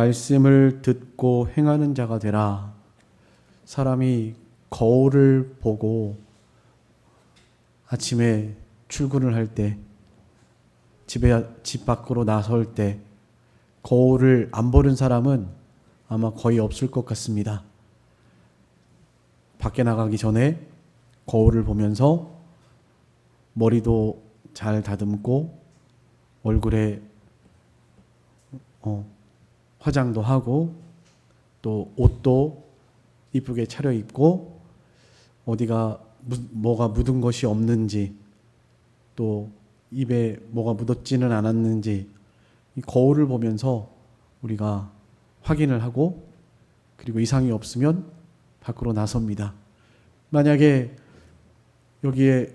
말씀을 듣고 행하는 자가 되라. 사람이 거울을 보고 아침에 출근을 할 때, 집 밖으로 나설 때 거울을 안 보는 사람은 아마 거의 없을 것 같습니다. 밖에 나가기 전에 거울을 보면서 머리도 잘 다듬고 얼굴에 화장도 하고 또 옷도 이쁘게 차려입고 어디가 뭐가 묻은 것이 없는지 또 입에 뭐가 묻었지는 않았는지 이 거울을 보면서 우리가 확인을 하고 그리고 이상이 없으면 밖으로 나섭니다. 만약에 여기에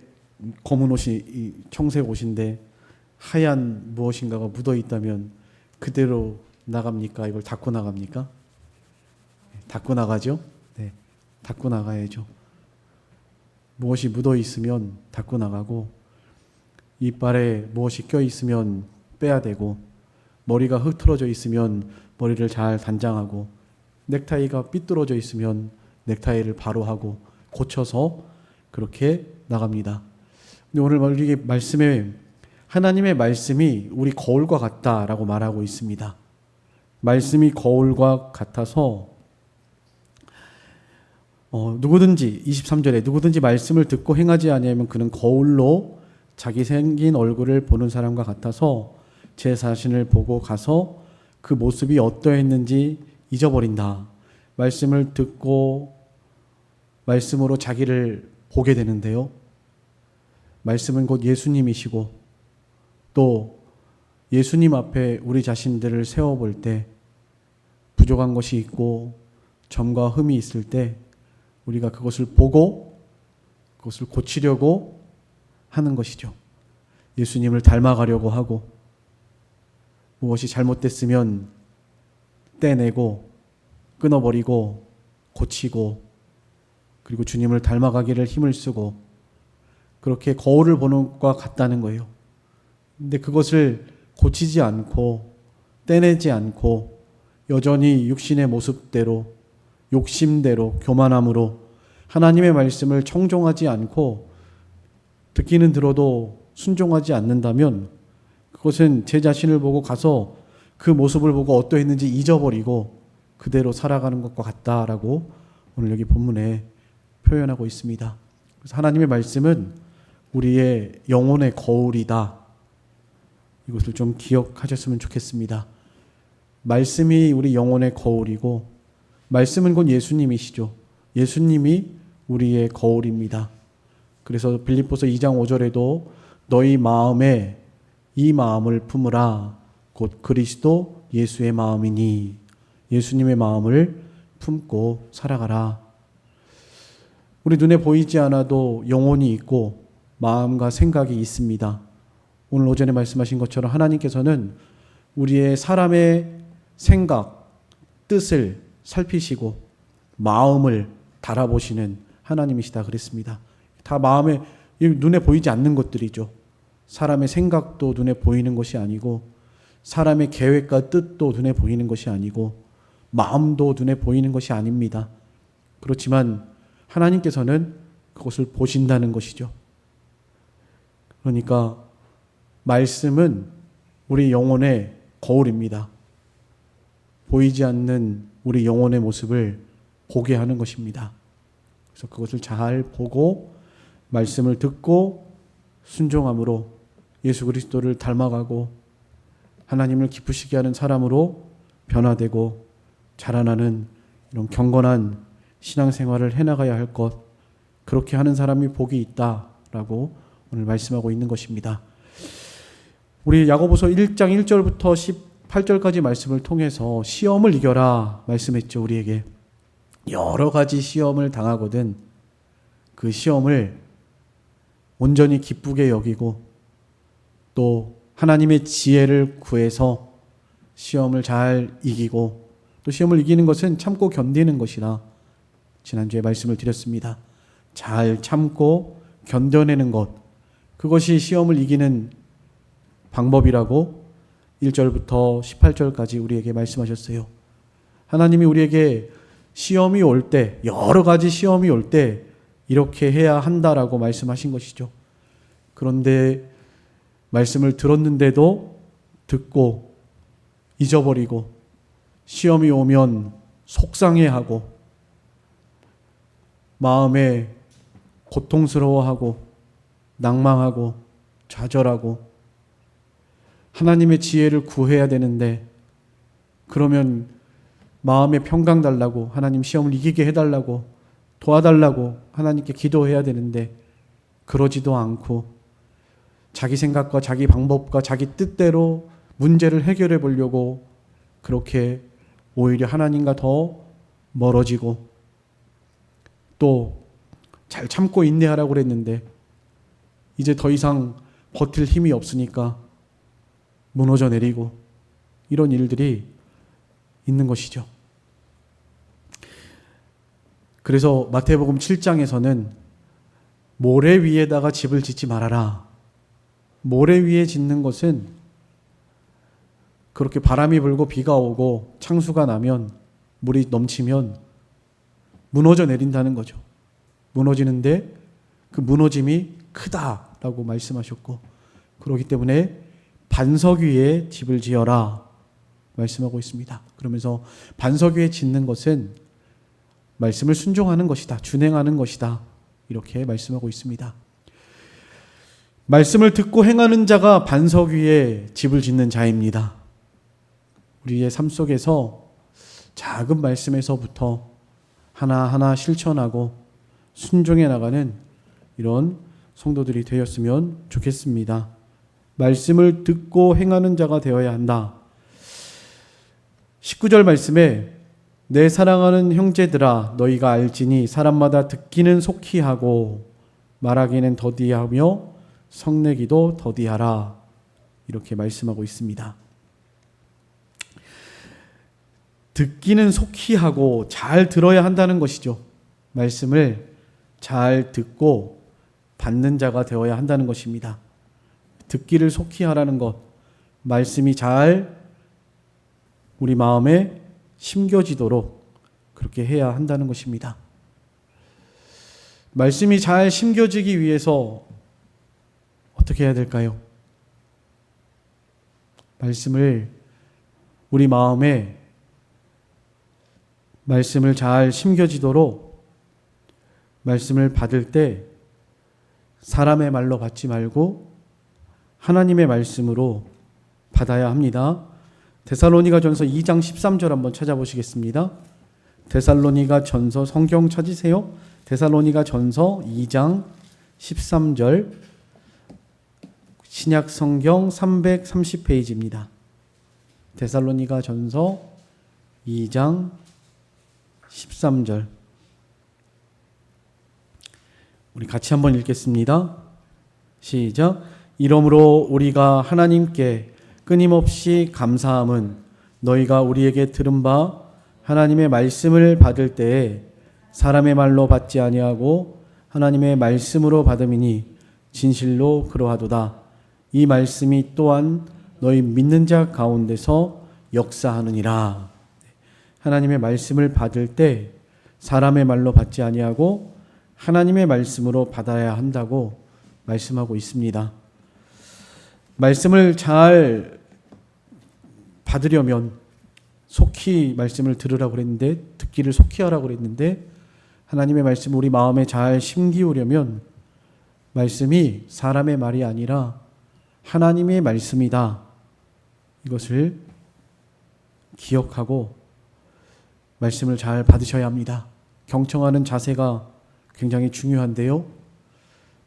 검은 옷이 청색 옷인데 하얀 무엇인가가 묻어 있다면 그대로 나갑니까? 이걸 닦고 나갑니까? 닦고 나가죠? 네, 닦고 나가야죠. 무엇이 묻어 있으면 닦고 나가고 이빨에 무엇이 껴 있으면 빼야 되고 머리가 흐트러져 있으면 머리를 잘 단장하고 넥타이가 삐뚤어져 있으면 넥타이를 바로 하고 고쳐서 그렇게 나갑니다. 근데 오늘 이게 말씀에 하나님의 말씀이 우리 거울과 같다라고 말하고 있습니다. 말씀이 거울과 같아서 누구든지 23절에 누구든지 말씀을 듣고 행하지 아니하면 그는 거울로 자기 생긴 얼굴을 보는 사람과 같아서 제 자신을 보고 가서 그 모습이 어떠했는지 잊어버린다. 말씀을 듣고 말씀으로 자기를 보게 되는데요. 말씀은 곧 예수님이시고 또 예수님 앞에 우리 자신들을 세워볼 때 부족한 것이 있고 점과 흠이 있을 때 우리가 그것을 보고 그것을 고치려고 하는 것이죠. 예수님을 닮아가려고 하고 무엇이 잘못됐으면 떼내고 끊어버리고 고치고 그리고 주님을 닮아가기를 힘을 쓰고 그렇게 거울을 보는 것과 같다는 거예요. 근데 그것을 고치지 않고 떼내지 않고 여전히 육신의 모습대로 욕심대로 교만함으로 하나님의 말씀을 청종하지 않고 듣기는 들어도 순종하지 않는다면 그것은 제 자신을 보고 가서 그 모습을 보고 어떠했는지 잊어버리고 그대로 살아가는 것과 같다라고 오늘 여기 본문에 표현하고 있습니다. 그래서 하나님의 말씀은 우리의 영혼의 거울이다. 이것을 좀 기억하셨으면 좋겠습니다. 말씀이 우리 영혼의 거울이고 말씀은 곧 예수님이시죠. 예수님이 우리의 거울입니다. 그래서 빌립보서 2장 5절에도 너희 마음에 이 마음을 품으라 곧 그리스도 예수의 마음이니 예수님의 마음을 품고 살아가라. 우리 눈에 보이지 않아도 영혼이 있고 마음과 생각이 있습니다. 오늘 오전에 말씀하신 것처럼 하나님께서는 우리의 사람의 생각, 뜻을 살피시고 마음을 달아보시는 하나님이시다 그랬습니다. 다 마음에 눈에 보이지 않는 것들이죠. 사람의 생각도 눈에 보이는 것이 아니고 사람의 계획과 뜻도 눈에 보이는 것이 아니고 마음도 눈에 보이는 것이 아닙니다. 그렇지만 하나님께서는 그것을 보신다는 것이죠. 그러니까 말씀은 우리 영혼의 거울입니다. 보이지 않는 우리 영혼의 모습을 보게 하는 것입니다. 그래서 그것을 잘 보고 말씀을 듣고 순종함으로 예수 그리스도를 닮아가고 하나님을 기쁘시게 하는 사람으로 변화되고 자라나는 이런 경건한 신앙생활을 해나가야 할 것, 그렇게 하는 사람이 복이 있다라고 오늘 말씀하고 있는 것입니다. 우리 야고보서 1장 1절부터 18절까지 말씀을 통해서 시험을 이겨라 말씀했죠. 우리에게 여러 가지 시험을 당하거든 그 시험을 온전히 기쁘게 여기고 또 하나님의 지혜를 구해서 시험을 잘 이기고 또 시험을 이기는 것은 참고 견디는 것이라 지난주에 말씀을 드렸습니다. 잘 참고 견뎌내는 것, 그것이 시험을 이기는 방법이라고 1절부터 18절까지 우리에게 말씀하셨어요. 하나님이 우리에게 시험이 올 때, 여러 가지 시험이 올 때 이렇게 해야 한다라고 말씀하신 것이죠. 그런데 말씀을 들었는데도 듣고 잊어버리고 시험이 오면 속상해하고 마음에 고통스러워하고 낭망하고 좌절하고 하나님의 지혜를 구해야 되는데 그러면 마음의 평강 달라고 하나님 시험을 이기게 해달라고 도와달라고 하나님께 기도해야 되는데 그러지도 않고 자기 생각과 자기 방법과 자기 뜻대로 문제를 해결해 보려고 그렇게 오히려 하나님과 더 멀어지고 또 잘 참고 인내하라고 그랬는데 이제 더 이상 버틸 힘이 없으니까 무너져 내리고 이런 일들이 있는 것이죠. 그래서 마태복음 7장에서는 모래 위에다가 집을 짓지 말아라. 모래 위에 짓는 것은 그렇게 바람이 불고 비가 오고 창수가 나면 물이 넘치면 무너져 내린다는 거죠. 무너지는데 그 무너짐이 크다라고 말씀하셨고 그렇기 때문에 반석 위에 집을 지어라 말씀하고 있습니다. 그러면서 반석 위에 짓는 것은 말씀을 순종하는 것이다. 준행하는 것이다. 이렇게 말씀하고 있습니다. 말씀을 듣고 행하는 자가 반석 위에 집을 짓는 자입니다. 우리의 삶 속에서 작은 말씀에서부터 하나하나 실천하고 순종해 나가는 이런 성도들이 되었으면 좋겠습니다. 말씀을 듣고 행하는 자가 되어야 한다. 19절 말씀에 내 사랑하는 형제들아 너희가 알지니 사람마다 듣기는 속히 하고 말하기는 더디하며 성내기도 더디하라. 이렇게 말씀하고 있습니다. 듣기는 속히 하고 잘 들어야 한다는 것이죠. 말씀을 잘 듣고 받는 자가 되어야 한다는 것입니다. 듣기를 속히 하라는 것, 말씀이 잘 우리 마음에 심겨지도록 그렇게 해야 한다는 것입니다. 말씀이 잘 심겨지기 위해서 어떻게 해야 될까요? 말씀을 우리 마음에 말씀을 잘 심겨지도록 말씀을 받을 때 사람의 말로 받지 말고 하나님의 말씀으로 받아야 합니다. 데살로니가전서 2장 13절 한번 찾아보시겠습니다. 데살로니가전서 성경 찾으세요. 데살로니가전서 2장 13절 신약 성경 330페이지입니다. 데살로니가전서 2장 13절 우리 같이 한번 읽겠습니다. 시작. 이러므로 우리가 하나님께 끊임없이 감사함은 너희가 우리에게 들은 바 하나님의 말씀을 받을 때에 사람의 말로 받지 아니하고 하나님의 말씀으로 받음이니 진실로 그러하도다. 이 말씀이 또한 너희 믿는 자 가운데서 역사하느니라. 하나님의 말씀을 받을 때 사람의 말로 받지 아니하고 하나님의 말씀으로 받아야 한다고 말씀하고 있습니다. 말씀을 잘 받으려면 속히 말씀을 들으라고 그랬는데 듣기를 속히 하라고 그랬는데 하나님의 말씀을 우리 마음에 잘 심기우려면 말씀이 사람의 말이 아니라 하나님의 말씀이다. 이것을 기억하고 말씀을 잘 받으셔야 합니다. 경청하는 자세가 굉장히 중요한데요.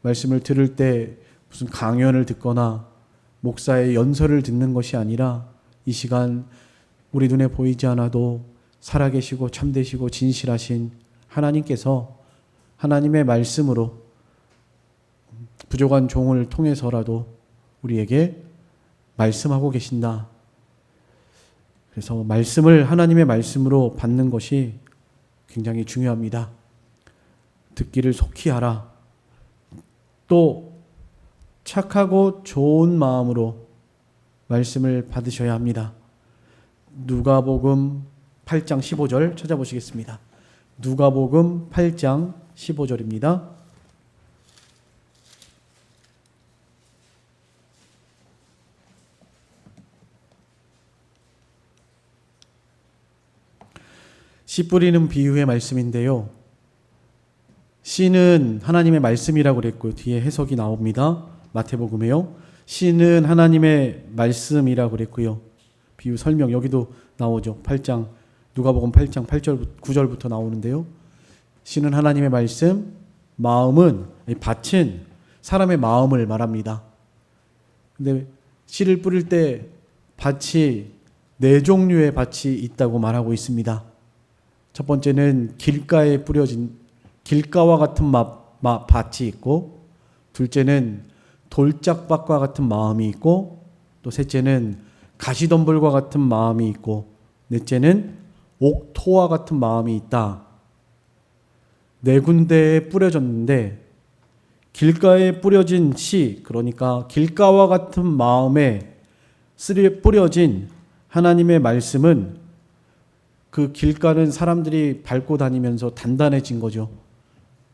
말씀을 들을 때 무슨 강연을 듣거나 목사의 연설을 듣는 것이 아니라 이 시간 우리 눈에 보이지 않아도 살아계시고 참되시고 진실하신 하나님께서 하나님의 말씀으로 부족한 종을 통해서라도 우리에게 말씀하고 계신다. 그래서 말씀을 하나님의 말씀으로 받는 것이 굉장히 중요합니다. 듣기를 속히 하라. 또 착하고 좋은 마음으로 말씀을 받으셔야 합니다. 누가복음 8장 15절 찾아보시겠습니다. 누가복음 8장 15절입니다. 씨 뿌리는 비유의 말씀인데요. 씨는 하나님의 말씀이라고 그랬고요. 뒤에 해석이 나옵니다. 마태복음에요. 씨는 하나님의 말씀이라고 그랬고요. 비유 설명 여기도 나오죠. 8장 누가복음 8장 8절 9절부터 나오는데요. 씨는 하나님의 말씀, 마음은 밭은 사람의 마음을 말합니다. 근데 씨를 뿌릴 때 밭이 네 종류의 밭이 있다고 말하고 있습니다. 첫 번째는 길가에 뿌려진 길가와 같은 밭이 있고, 둘째는 돌짝밭과 같은 마음이 있고, 또 셋째는 가시덤불과 같은 마음이 있고, 넷째는 옥토와 같은 마음이 있다. 네 군데에 뿌려졌는데 길가에 뿌려진 씨, 그러니까 길가와 같은 마음에 뿌려진 하나님의 말씀은 그 길가는 사람들이 밟고 다니면서 단단해진 거죠.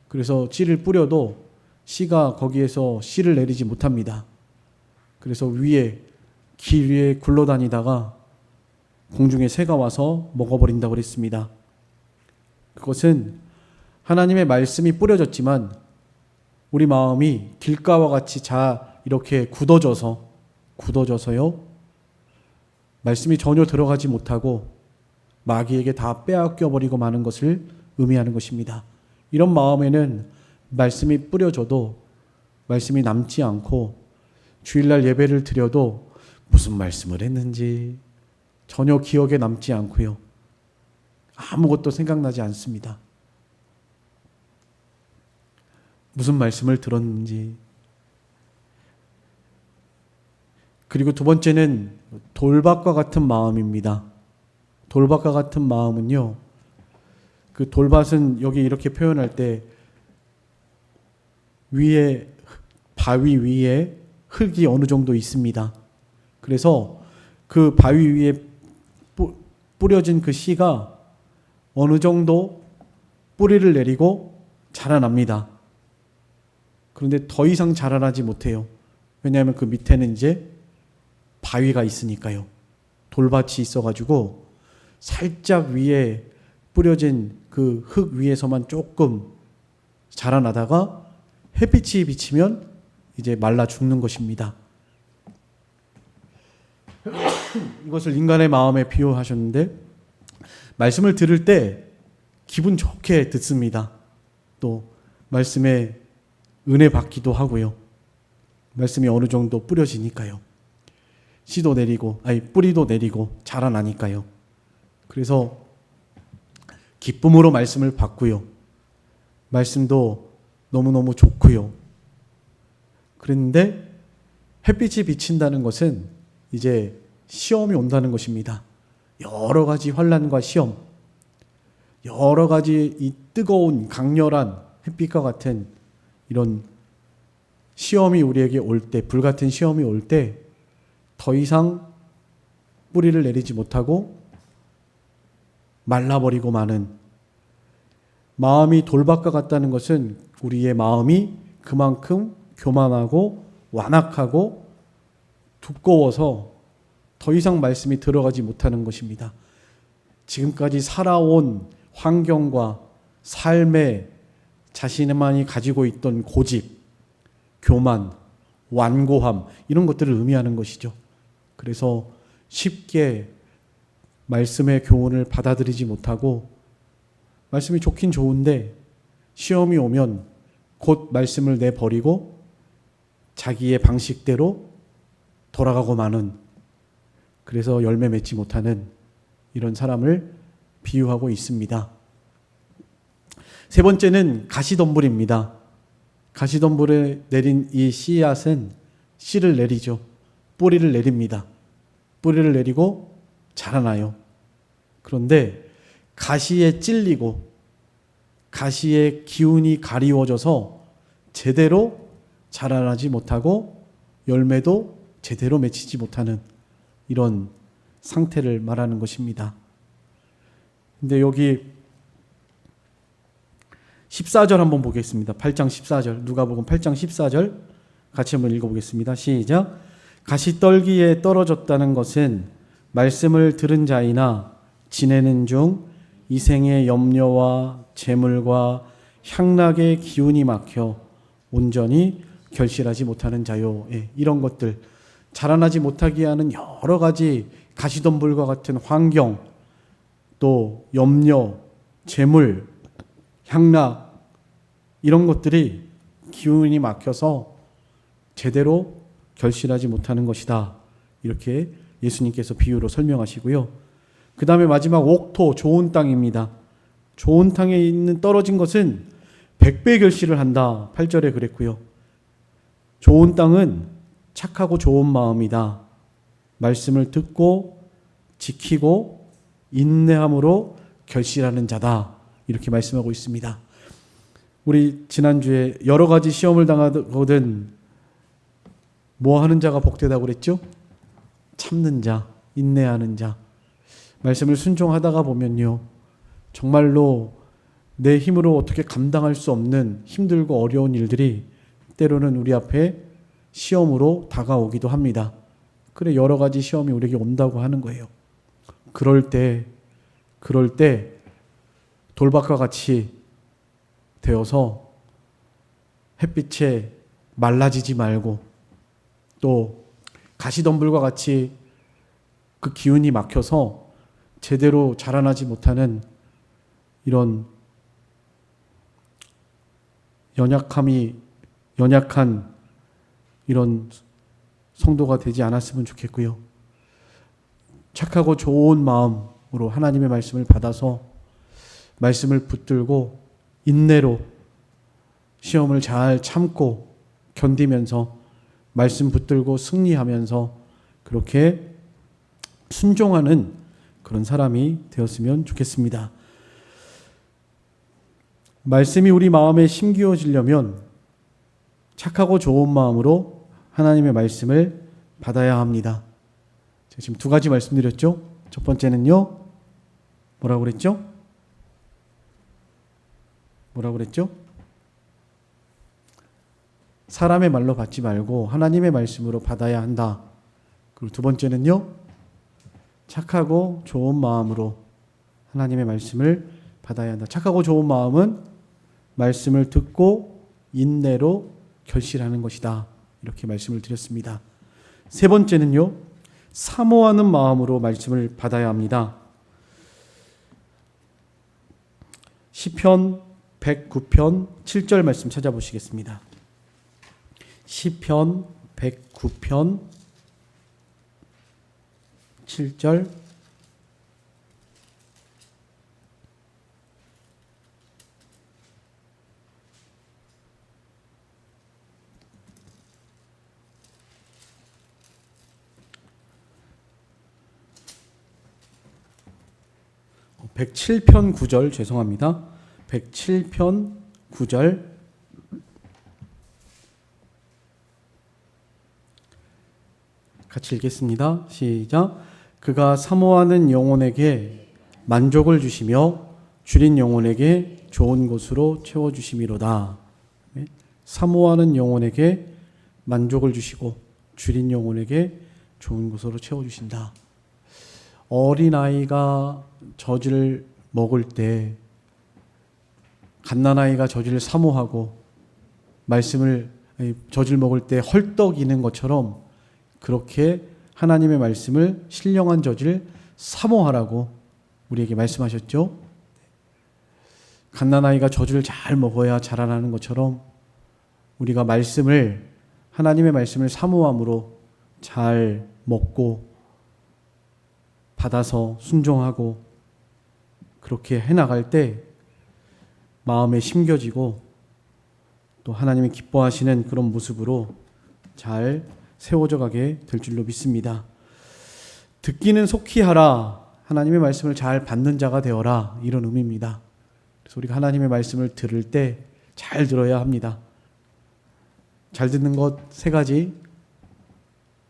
그래서 씨를 뿌려도 씨가 거기에서 씨를 내리지 못합니다. 그래서 길 위에 굴러다니다가 공중에 새가 와서 먹어버린다고 그랬습니다. 그것은 하나님의 말씀이 뿌려졌지만 우리 마음이 길가와 같이 이렇게 굳어져서요. 말씀이 전혀 들어가지 못하고 마귀에게 다 빼앗겨 버리고 마는 것을 의미하는 것입니다. 이런 마음에는 말씀이 뿌려져도 말씀이 남지 않고 주일날 예배를 드려도 무슨 말씀을 했는지 전혀 기억에 남지 않고요. 아무것도 생각나지 않습니다. 무슨 말씀을 들었는지. 그리고 두 번째는 돌밭과 같은 마음입니다. 돌밭과 같은 마음은요, 그 돌밭은 여기 이렇게 표현할 때 바위 위에 흙이 어느 정도 있습니다. 그래서 그 바위 위에 뿌려진 그 씨가 어느 정도 뿌리를 내리고 자라납니다. 그런데 더 이상 자라나지 못해요. 왜냐하면 그 밑에는 이제 바위가 있으니까요. 돌밭이 있어가지고 살짝 위에 뿌려진 그 흙 위에서만 조금 자라나다가 햇빛이 비치면 이제 말라 죽는 것입니다. 이것을 인간의 마음에 비유하셨는데, 말씀을 들을 때 기분 좋게 듣습니다. 또 말씀에 은혜 받기도 하고요. 말씀이 어느 정도 뿌려지니까요. 뿌리도 내리고 자라나니까요. 그래서 기쁨으로 말씀을 받고요. 말씀도 너무너무 좋고요. 그런데 햇빛이 비친다는 것은 이제 시험이 온다는 것입니다. 여러 가지 환난과 시험, 여러 가지 이 뜨거운 강렬한 햇빛과 같은 이런 시험이 우리에게 올 때, 불같은 시험이 올 때 더 이상 뿌리를 내리지 못하고 말라버리고 마는, 마음이 돌밭과 같다는 것은 우리의 마음이 그만큼 교만하고 완악하고 두꺼워서 더 이상 말씀이 들어가지 못하는 것입니다. 지금까지 살아온 환경과 삶에 자신만이 가지고 있던 고집, 교만, 완고함, 이런 것들을 의미하는 것이죠. 그래서 쉽게 말씀의 교훈을 받아들이지 못하고, 말씀이 좋긴 좋은데 시험이 오면 곧 말씀을 내버리고 자기의 방식대로 돌아가고 마는, 그래서 열매 맺지 못하는 이런 사람을 비유하고 있습니다. 세 번째는 가시덤불입니다. 가시덤불에 내린 이 씨앗은 씨를 내리죠. 뿌리를 내립니다. 뿌리를 내리고 자라나요. 그런데 가시에 찔리고 가시의 기운이 가리워져서 제대로 자라나지 못하고 열매도 제대로 맺히지 못하는 이런 상태를 말하는 것입니다. 근데 여기 14절 한번 보겠습니다. 8장 14절. 누가복음 8장 14절 같이 한번 읽어보겠습니다. 시작. 가시떨기에 떨어졌다는 것은 말씀을 들은 자이나 지내는 중 이생의 염려와 재물과 향락의 기운이 막혀 온전히 결실하지 못하는 자요. 예, 이런 것들, 자라나지 못하게 하는 여러 가지 가시덤불과 같은 환경, 또 염려, 재물, 향락, 이런 것들이 기운이 막혀서 제대로 결실하지 못하는 것이다. 이렇게 예수님께서 비유로 설명하시고요. 그 다음에 마지막 옥토, 좋은 땅입니다. 좋은 땅에 있는 떨어진 것은 100배 결실을 한다. 8절에 그랬고요. 좋은 땅은 착하고 좋은 마음이다. 말씀을 듣고 지키고 인내함으로 결실하는 자다. 이렇게 말씀하고 있습니다. 우리 지난주에 여러 가지 시험을 당하거든 뭐 하는 자가 복되다고 그랬죠? 참는 자, 인내하는 자. 말씀을 순종하다가 보면요, 정말로 내 힘으로 어떻게 감당할 수 없는 힘들고 어려운 일들이 때로는 우리 앞에 시험으로 다가오기도 합니다. 그래, 여러 가지 시험이 우리에게 온다고 하는 거예요. 그럴 때 돌밭과 같이 되어서 햇빛에 말라지지 말고, 또 가시덤불과 같이 그 기운이 막혀서 제대로 자라나지 못하는 이런 연약한 이런 성도가 되지 않았으면 좋겠고요. 착하고 좋은 마음으로 하나님의 말씀을 받아서 말씀을 붙들고 인내로 시험을 잘 참고 견디면서 말씀 붙들고 승리하면서 그렇게 순종하는 그런 사람이 되었으면 좋겠습니다. 말씀이 우리 마음에 심기어지려면 착하고 좋은 마음으로 하나님의 말씀을 받아야 합니다. 제가 지금 두 가지 말씀드렸죠. 첫 번째는요, 뭐라고 그랬죠? 사람의 말로 받지 말고 하나님의 말씀으로 받아야 한다. 그리고 두 번째는요, 착하고 좋은 마음으로 하나님의 말씀을 받아야 한다. 착하고 좋은 마음은 말씀을 듣고 인내로 결실하는 것이다. 이렇게 말씀을 드렸습니다. 세 번째는요, 사모하는 마음으로 말씀을 받아야 합니다. 시편 109편 7절 말씀 찾아보시겠습니다. 시편 109편 7절. (107편) 9절 죄송합니다. 107편 9절. 같이 읽겠습니다. 시작. 그가 사모하는 영혼에게 만족을 주시며 줄인 영혼에게 좋은 곳으로 채워주심이로다. 사모하는 영혼에게 만족을 주시고 줄인 영혼에게 좋은 곳으로 채워주신다. 어린아이가 젖을 먹을 때 갓난아이가 젖을 사모하고 젖을 먹을 때 헐떡이는 것처럼 그렇게 하나님의 말씀을 신령한 젖을 사모하라고 우리에게 말씀하셨죠. 갓난아이가 젖을 잘 먹어야 자라나는 것처럼 우리가 하나님의 말씀을 사모함으로 잘 먹고 받아서 순종하고 그렇게 해나갈 때 마음에 심겨지고 또 하나님이 기뻐하시는 그런 모습으로 잘 세워져 가게 될 줄로 믿습니다. 듣기는 속히 하라. 하나님의 말씀을 잘 받는 자가 되어라. 이런 의미입니다. 그래서 우리가 하나님의 말씀을 들을 때 잘 들어야 합니다. 잘 듣는 것 세 가지.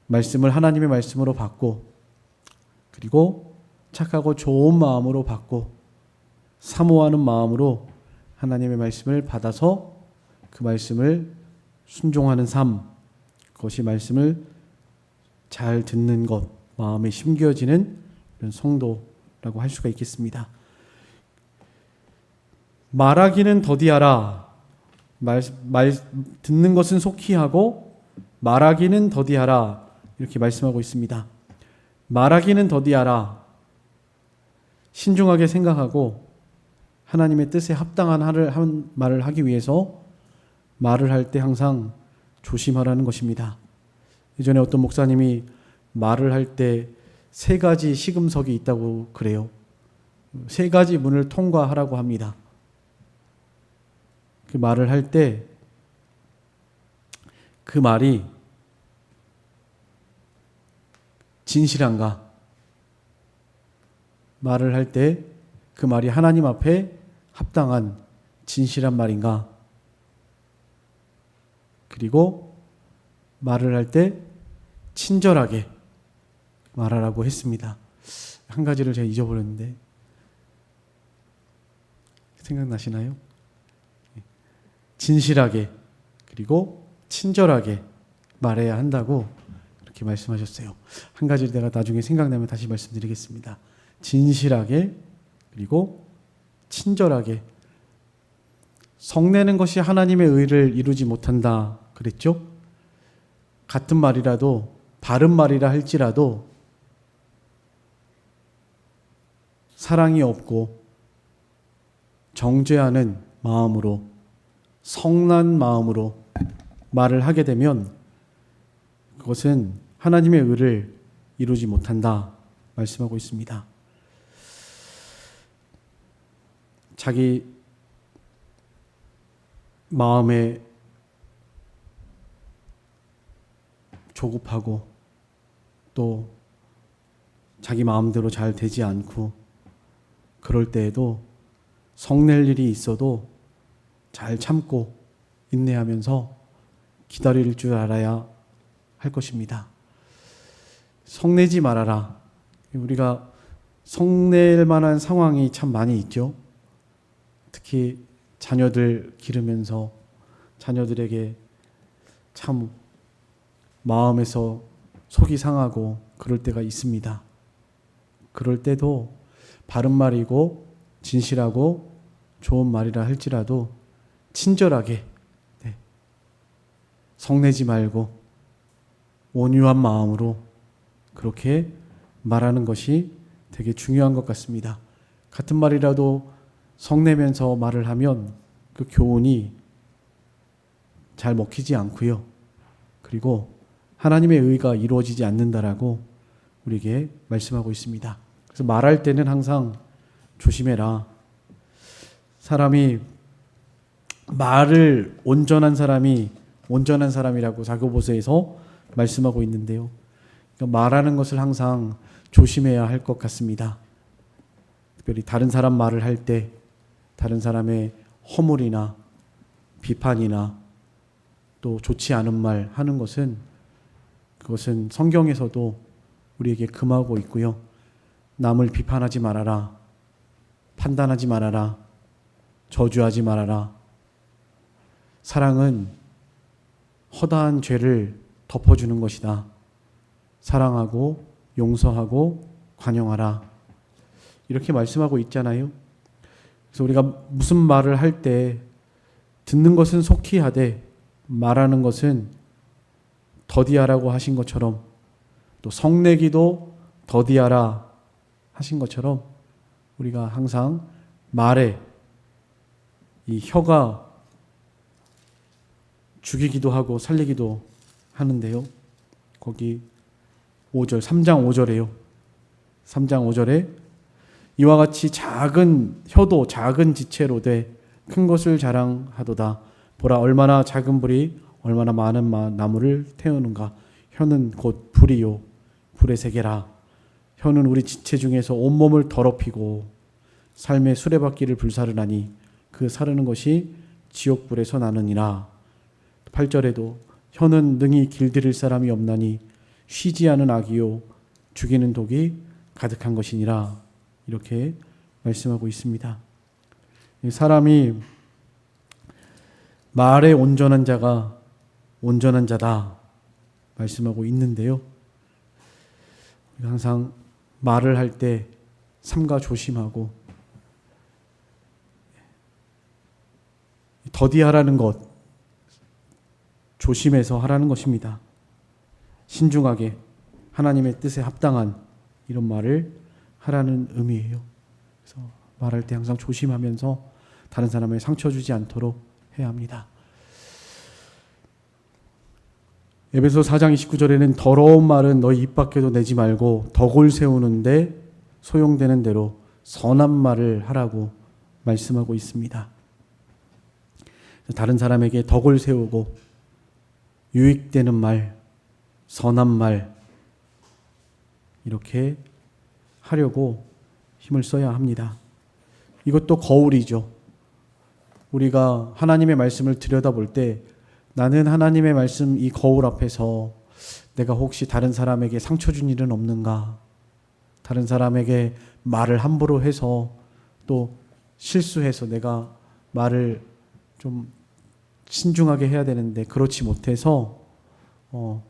말씀을 하나님의 말씀으로 받고, 그리고 착하고 좋은 마음으로 받고, 사모하는 마음으로 하나님의 말씀을 받아서 그 말씀을 순종하는 삶, 그것이 말씀을 잘 듣는 것, 마음에 심겨지는 이런 성도라고 할 수가 있겠습니다. 말하기는 더디하라. 듣는 것은 속히 하고 말하기는 더디하라. 이렇게 말씀하고 있습니다. 말하기는 더디하라. 신중하게 생각하고 하나님의 뜻에 합당한 말을 하기 위해서 말을 할 때 항상 조심하라는 것입니다. 예전에 어떤 목사님이 말을 할 때 3가지 시금석이 있다고 그래요. 3가지 문을 통과하라고 합니다. 그 말을 할 때 그 말이 진실한가? 말을 할 때 그 말이 하나님 앞에 합당한 진실한 말인가? 그리고 말을 할 때 친절하게 말하라고 했습니다. 한 가지를 제가 잊어버렸는데 생각나시나요? 진실하게 그리고 친절하게 말해야 한다고 이렇게 말씀하셨어요. 한 가지를 내가 나중에 생각나면 다시 말씀드리겠습니다. 진실하게 그리고 친절하게. 성내는 것이 하나님의 의를 이루지 못한다 그랬죠? 같은 말이라도 바른 말이라 할지라도 사랑이 없고 정죄하는 마음으로 성난 마음으로 말을 하게 되면 그것은 하나님의 의를 이루지 못한다 말씀하고 있습니다. 자기 마음에 조급하고 또 자기 마음대로 잘 되지 않고 그럴 때에도 성낼 일이 있어도 잘 참고 인내하면서 기다릴 줄 알아야 할 것입니다. 성내지 말아라. 우리가 성낼 만한 상황이 참 많이 있죠. 특히 자녀들 기르면서 자녀들에게 참 마음에서 속이 상하고 그럴 때가 있습니다. 그럴 때도 바른 말이고 진실하고 좋은 말이라 할지라도 친절하게 성내지 말고 온유한 마음으로 그렇게 말하는 것이 되게 중요한 것 같습니다. 같은 말이라도 성내면서 말을 하면 그 교훈이 잘 먹히지 않고요. 그리고 하나님의 의가 이루어지지 않는다라고 우리에게 말씀하고 있습니다. 그래서 말할 때는 항상 조심해라. 사람이 말을 온전한 사람이라고 자교보서에서 말씀하고 있는데요. 그러니까 말하는 것을 항상 조심해야 할 것 같습니다. 특별히 다른 사람 말을 할 때 다른 사람의 허물이나 비판이나 또 좋지 않은 말 하는 것은 그것은 성경에서도 우리에게 금하고 있고요. 남을 비판하지 말아라. 판단하지 말아라. 저주하지 말아라. 사랑은 허다한 죄를 덮어주는 것이다. 사랑하고 용서하고 관용하라. 이렇게 말씀하고 있잖아요. 그래서 우리가 무슨 말을 할 때 듣는 것은 속히 하되 말하는 것은 더디하라고 하신 것처럼 또 성내기도 더디하라 하신 것처럼 우리가 항상 말에 이 혀가 죽이기도 하고 살리기도 하는데요. 거기 5절, 3장 5절에요. 3장 5절에 이와 같이 작은 혀도 작은 지체로 돼 큰 것을 자랑하도다. 보라 얼마나 작은 불이 얼마나 많은 나무를 태우는가. 혀는 곧 불이요 불의 세계라. 혀는 우리 지체 중에서 온몸을 더럽히고 삶의 수레바퀴를 불사르나니 그 사르는 것이 지옥불에서 나느니라. 8절에도 혀는 능히 길들일 사람이 없나니 쉬지 않은 악이요 죽이는 독이 가득한 것이니라. 이렇게 말씀하고 있습니다. 사람이 말에 온전한 자가 온전한 자다 말씀하고 있는데요. 항상 말을 할 때 삼가 조심하고 더디하라는 것 조심해서 하라는 것입니다. 신중하게 하나님의 뜻에 합당한 이런 말을 하라는 의미예요. 그래서 말할 때 항상 조심하면서 다른 사람에게 상처 주지 않도록 해야 합니다. 에베소 4장 29절에는 더러운 말은 너희 입 밖에도 내지 말고 덕을 세우는데 소용되는 대로 선한 말을 하라고 말씀하고 있습니다. 다른 사람에게 덕을 세우고 유익되는 말, 선한 말 이렇게 하려고 힘을 써야 합니다. 이것도 거울이죠. 우리가 하나님의 말씀을 들여다볼 때 나는 하나님의 말씀 이 거울 앞에서 내가 혹시 다른 사람에게 상처 준 일은 없는가? 다른 사람에게 말을 함부로 해서 또 실수해서 내가 말을 좀 신중하게 해야 되는데 그렇지 못해서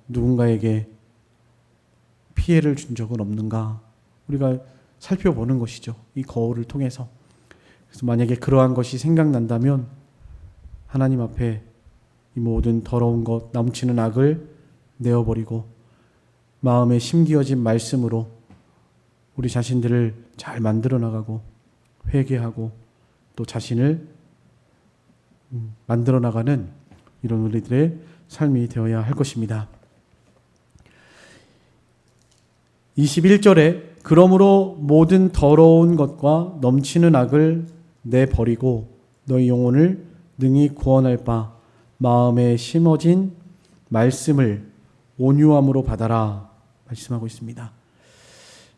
누군가에게 피해를 준 적은 없는가? 우리가 살펴보는 것이죠. 이 거울을 통해서. 그래서 만약에 그러한 것이 생각난다면 하나님 앞에 이 모든 더러운 것, 넘치는 악을 내어버리고 마음에 심기어진 말씀으로 우리 자신들을 잘 만들어 나가고 회개하고 또 자신을 만들어 나가는 이런 우리들의 삶이 되어야 할 것입니다. 21절에 그러므로 모든 더러운 것과 넘치는 악을 내버리고 너희 영혼을 능히 구원할 바 마음에 심어진 말씀을 온유함으로 받아라 말씀하고 있습니다.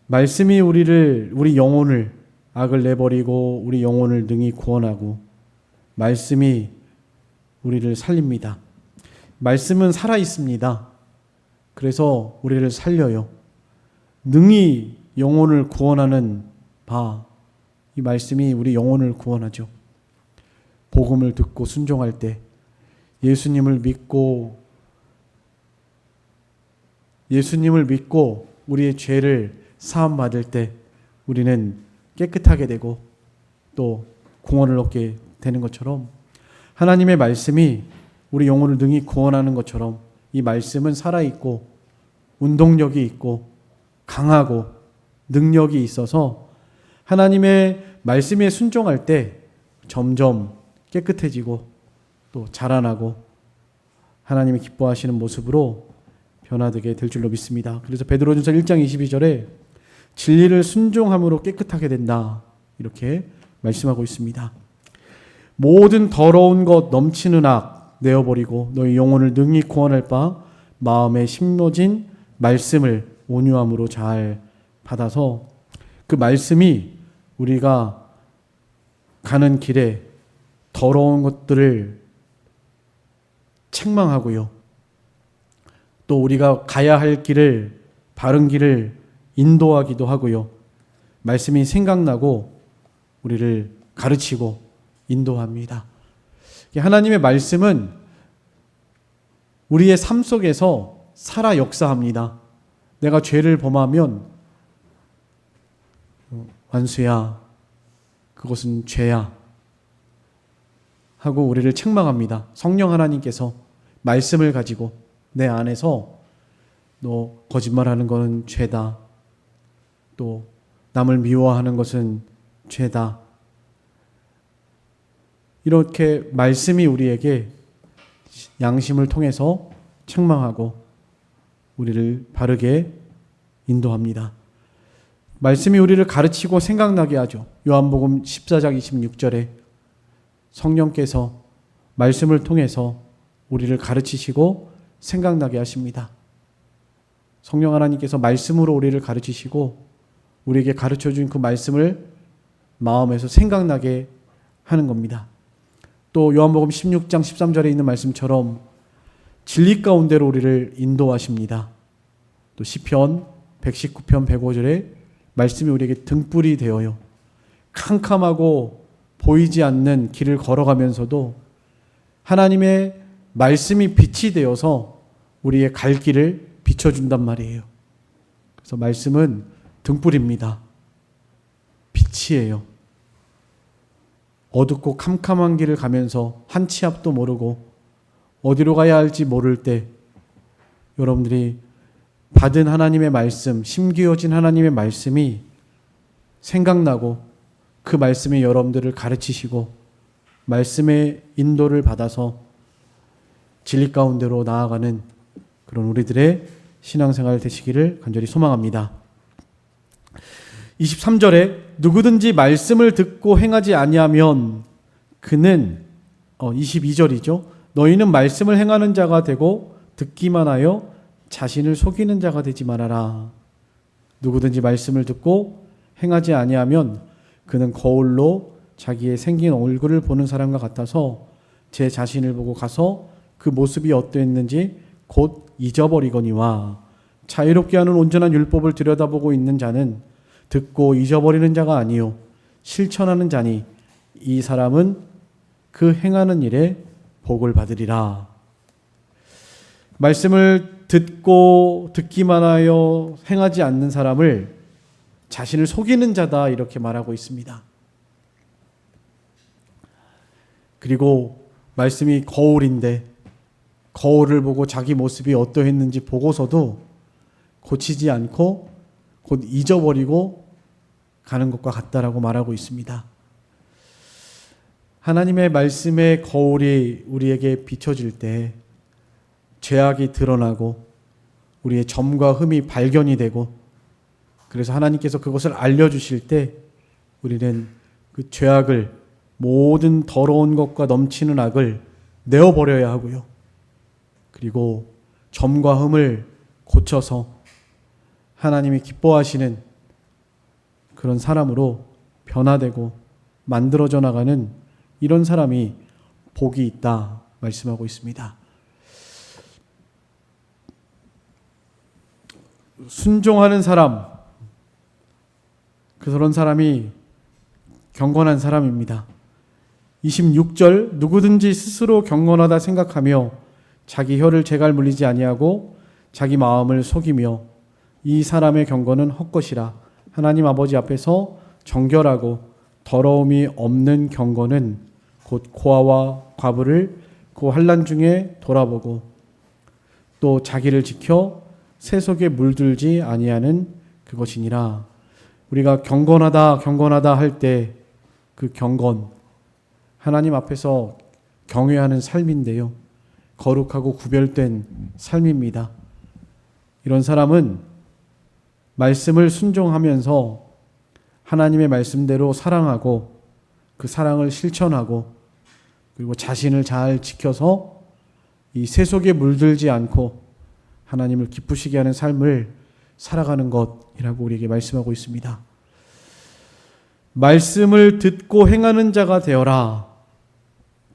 말씀이 우리 영혼을 악을 내버리고 우리 영혼을 능히 구원하고 말씀이 우리를 살립니다. 말씀은 살아 있습니다. 그래서 우리를 살려요. 능히 영혼을 구원하는 바, 이 말씀이 우리 영혼을 구원하죠. 복음을 듣고 순종할 때 예수님을 믿고 우리의 죄를 사함 받을 때 우리는 깨끗하게 되고 또 구원을 얻게 되는 것처럼 하나님의 말씀이 우리 영혼을 능히 구원하는 것처럼 이 말씀은 살아있고 운동력이 있고 강하고 능력이 있어서 하나님의 말씀에 순종할 때 점점 깨끗해지고 또 자라나고 하나님이 기뻐하시는 모습으로 변화되게 될 줄로 믿습니다. 그래서 베드로전서 1장 22절에 진리를 순종함으로 깨끗하게 된다 이렇게 말씀하고 있습니다. 모든 더러운 것 넘치는 악 내어버리고 너희 영혼을 능히 구원할 바 마음에 심어진 말씀을 온유함으로 잘 받아서 그 말씀이 우리가 가는 길에 더러운 것들을 책망하고요. 또 우리가 가야 할 길을 바른 길을 인도하기도 하고요. 말씀이 생각나고 우리를 가르치고 인도합니다. 하나님의 말씀은 우리의 삶 속에서 살아 역사합니다. 내가 죄를 범하면 완수야, 그것은 죄야 하고 우리를 책망합니다. 성령 하나님께서 말씀을 가지고 내 안에서 너 거짓말하는 것은 죄다. 또 남을 미워하는 것은 죄다. 이렇게 말씀이 우리에게 양심을 통해서 책망하고 우리를 바르게 인도합니다. 말씀이 우리를 가르치고 생각나게 하죠. 요한복음 14장 26절에 성령께서 말씀을 통해서 우리를 가르치시고 생각나게 하십니다. 성령 하나님께서 말씀으로 우리를 가르치시고 우리에게 가르쳐준 그 말씀을 마음에서 생각나게 하는 겁니다. 또 요한복음 16장 13절에 있는 말씀처럼 진리 가운데로 우리를 인도하십니다. 또 시편 119편 105절에 말씀이 우리에게 등불이 되어요. 캄캄하고 보이지 않는 길을 걸어가면서도 하나님의 말씀이 빛이 되어서 우리의 갈 길을 비춰준단 말이에요. 그래서 말씀은 등불입니다. 빛이에요. 어둡고 캄캄한 길을 가면서 한 치 앞도 모르고 어디로 가야 할지 모를 때 여러분들이 받은 하나님의 말씀, 심기어진 하나님의 말씀이 생각나고 그 말씀이 여러분들을 가르치시고 말씀의 인도를 받아서 진리 가운데로 나아가는 그런 우리들의 신앙생활 되시기를 간절히 소망합니다. 23절에 누구든지 말씀을 듣고 행하지 아니하면 그는 22절이죠. 너희는 말씀을 행하는 자가 되고 듣기만 하여 자신을 속이는 자가 되지 말아라. 누구든지 말씀을 듣고 행하지 아니하면 그는 거울로 자기의 생긴 얼굴을 보는 사람과 같아서 제 자신을 보고 가서 그 모습이 어떠했는지 곧 잊어버리거니와 자유롭게 하는 온전한 율법을 들여다보고 있는 자는 듣고 잊어버리는 자가 아니요 실천하는 자니 이 사람은 그 행하는 일에 복을 받으리라. 말씀을 듣고 듣기만 하여 행하지 않는 사람을 자신을 속이는 자다 이렇게 말하고 있습니다. 그리고 말씀이 거울인데 거울을 보고 자기 모습이 어떠했는지 보고서도 고치지 않고 곧 잊어버리고 가는 것과 같다라고 말하고 있습니다. 하나님의 말씀의 거울이 우리에게 비춰질 때 죄악이 드러나고 우리의 점과 흠이 발견이 되고 그래서 하나님께서 그것을 알려주실 때 우리는 그 죄악을 모든 더러운 것과 넘치는 악을 내어버려야 하고요. 그리고 점과 흠을 고쳐서 하나님이 기뻐하시는 그런 사람으로 변화되고 만들어져 나가는 이런 사람이 복이 있다 말씀하고 있습니다. 순종하는 사람, 그런 사람이 경건한 사람입니다. 26절 누구든지 스스로 경건하다 생각하며 자기 혀를 재갈 물리지 아니하고 자기 마음을 속이며 이 사람의 경건은 헛것이라. 하나님 아버지 앞에서 정결하고 더러움이 없는 경건은 곧 고아와 과부를 그 환난 중에 돌아보고 또 자기를 지켜 새 속에 물들지 아니하는 그것이니라. 우리가 경건하다 할 때 그 경건, 하나님 앞에서 경외하는 삶인데요. 거룩하고 구별된 삶입니다. 이런 사람은 말씀을 순종하면서 하나님의 말씀대로 사랑하고 그 사랑을 실천하고 그리고 자신을 잘 지켜서 이 새 속에 물들지 않고 하나님을 기쁘시게 하는 삶을 살아가는 것이라고 우리에게 말씀하고 있습니다. 말씀을 듣고 행하는 자가 되어라.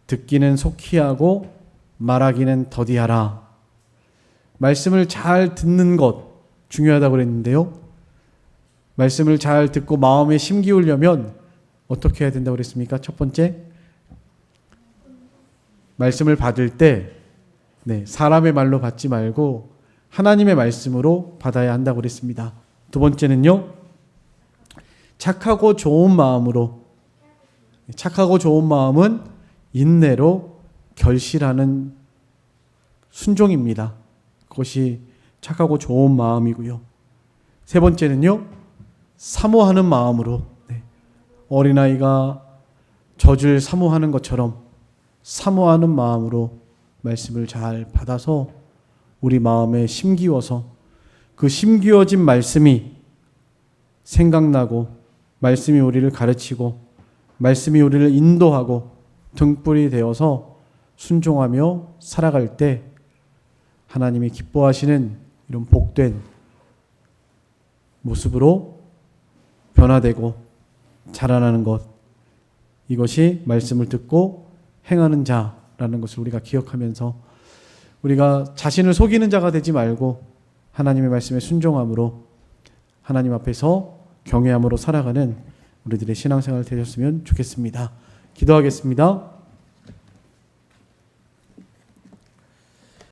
듣기는 속히 하고 말하기는 더디하라. 말씀을 잘 듣는 것 중요하다고 그랬는데요. 말씀을 잘 듣고 마음에 심기우려면 어떻게 해야 된다고 그랬습니까? 첫 번째, 말씀을 받을 때 사람의 말로 받지 말고 하나님의 말씀으로 받아야 한다고 그랬습니다. 두 번째는요, 착하고 좋은 마음으로, 착하고 좋은 마음은 인내로 결실하는 순종입니다. 그것이 착하고 좋은 마음이고요. 세 번째는요, 사모하는 마음으로, 어린아이가 젖을 사모하는 것처럼 사모하는 마음으로 말씀을 잘 받아서 우리 마음에 심기워서 그 심기워진 말씀이 생각나고 말씀이 우리를 가르치고 말씀이 우리를 인도하고 등불이 되어서 순종하며 살아갈 때 하나님이 기뻐하시는 이런 복된 모습으로 변화되고 자라나는 것, 이것이 말씀을 듣고 행하는 자라는 것을 우리가 기억하면서 우리가 자신을 속이는 자가 되지 말고 하나님의 말씀에 순종함으로 하나님 앞에서 경외함으로 살아가는 우리들의 신앙생활 되셨으면 좋겠습니다. 기도하겠습니다.